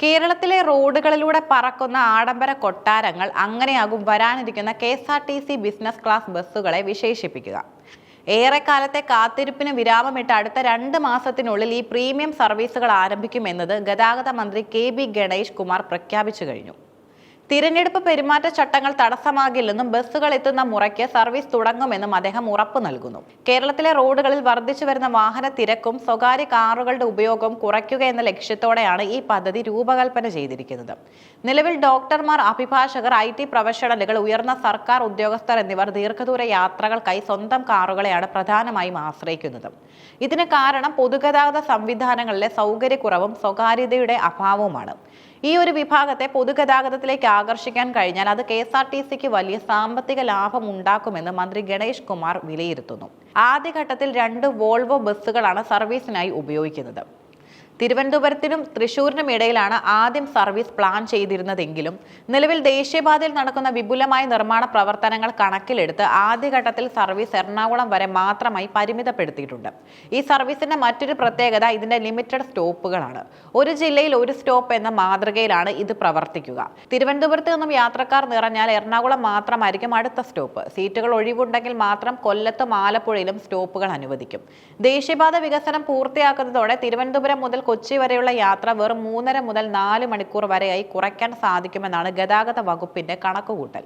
കേരളത്തിലെ റോഡുകളിലൂടെ പറക്കുന്ന ആഡംബര കൊട്ടാരങ്ങൾ അങ്ങനെയാകും വരാനിരിക്കുന്ന KSRTC ബിസിനസ് ക്ലാസ് ബസ്സുകളെ വിശേഷിപ്പിക്കുക. ഏറെക്കാലത്തെ കാത്തിരിപ്പിന് വിരാമമിട്ട് അടുത്ത 2 മാസത്തിനുള്ളിൽ ഈ പ്രീമിയം സർവീസുകൾ ആരംഭിക്കുമെന്നത് ഗതാഗത മന്ത്രി KB ഗണേഷ് കുമാർ പ്രഖ്യാപിച്ചു കഴിഞ്ഞു. തിരഞ്ഞെടുപ്പ് പെരുമാറ്റച്ചട്ടങ്ങൾ തടസ്സമാകില്ലെന്നും ബസ്സുകൾ എത്തുന്ന മുറയ്ക്ക് സർവീസ് തുടങ്ങുമെന്നും അദ്ദേഹം ഉറപ്പു നൽകുന്നു. കേരളത്തിലെ റോഡുകളിൽ വർദ്ധിച്ചു വരുന്ന വാഹന തിരക്കും സ്വകാര്യ കാറുകളുടെ ഉപയോഗവും കുറയ്ക്കുക എന്ന ലക്ഷ്യത്തോടെയാണ് ഈ പദ്ധതി രൂപകൽപ്പന ചെയ്തിരിക്കുന്നത്. നിലവിൽ ഡോക്ടർമാർ, അഭിഭാഷകർ, IT പ്രൊഫഷണലുകൾ, ഉയർന്ന സർക്കാർ ഉദ്യോഗസ്ഥർ എന്നിവർ ദീർഘദൂര യാത്രകൾക്കായി സ്വന്തം കാറുകളെയാണ് പ്രധാനമായും ആശ്രയിക്കുന്നത്. ഇതിന് കാരണം പൊതുഗതാഗത സംവിധാനങ്ങളിലെ സൗകര്യക്കുറവും സ്വകാര്യതയുടെ അഭാവവുമാണ്. ഈ ഒരു വിഭാഗത്തെ പൊതുഗതാഗതത്തിലേക്ക് ആകർഷിക്കാൻ കഴിഞ്ഞാൽ അത് KSRTCക്ക് വലിയ സാമ്പത്തിക ലാഭം ഉണ്ടാക്കുമെന്ന് മന്ത്രി ഗണേഷ് കുമാർ വിലയിരുത്തുന്നു. ആദ്യഘട്ടത്തിൽ 2 വോൾവോ ബസ്സുകളാണ് സർവീസിനായി ഉപയോഗിക്കുന്നത്. തിരുവനന്തപുരത്തിനും തൃശൂരിനും ഇടയിലാണ് ആദ്യം സർവീസ് പ്ലാൻ ചെയ്തിരുന്നതെങ്കിലും നിലവിൽ ദേശീയപാതയിൽ നടക്കുന്ന വിപുലമായ നിർമ്മാണ പ്രവർത്തനങ്ങൾ കണക്കിലെടുത്ത് ആദ്യഘട്ടത്തിൽ സർവീസ് എറണാകുളം വരെ മാത്രമായി പരിമിതപ്പെടുത്തിയിട്ടുണ്ട്. ഈ സർവീസിന്റെ മറ്റൊരു പ്രത്യേകത ഇതിന്റെ ലിമിറ്റഡ് സ്റ്റോപ്പുകളാണ്. ഒരു ജില്ലയിൽ ഒരു സ്റ്റോപ്പ് എന്ന മാതൃകയിലാണ് ഇത് പ്രവർത്തിക്കുക. തിരുവനന്തപുരത്ത് നിന്നും യാത്രക്കാർ നിറഞ്ഞാൽ എറണാകുളം മാത്രമായിരിക്കും അടുത്ത സ്റ്റോപ്പ്. സീറ്റുകൾ ഒഴിവുണ്ടെങ്കിൽ മാത്രം കൊല്ലത്തും ആലപ്പുഴയിലും സ്റ്റോപ്പുകൾ അനുവദിക്കും. ദേശീയപാത വികസനം പൂർത്തിയാക്കുന്നതോടെ തിരുവനന്തപുരം മുതൽ കൊച്ചി വരെയുള്ള യാത്ര വെറും 3.5 മുതൽ 4 മണിക്കൂർ വരെയായി കുറയ്ക്കാൻ സാധിക്കുമെന്നാണ് ഗതാഗത വകുപ്പിന്റെ കണക്കുകൂട്ടൽ.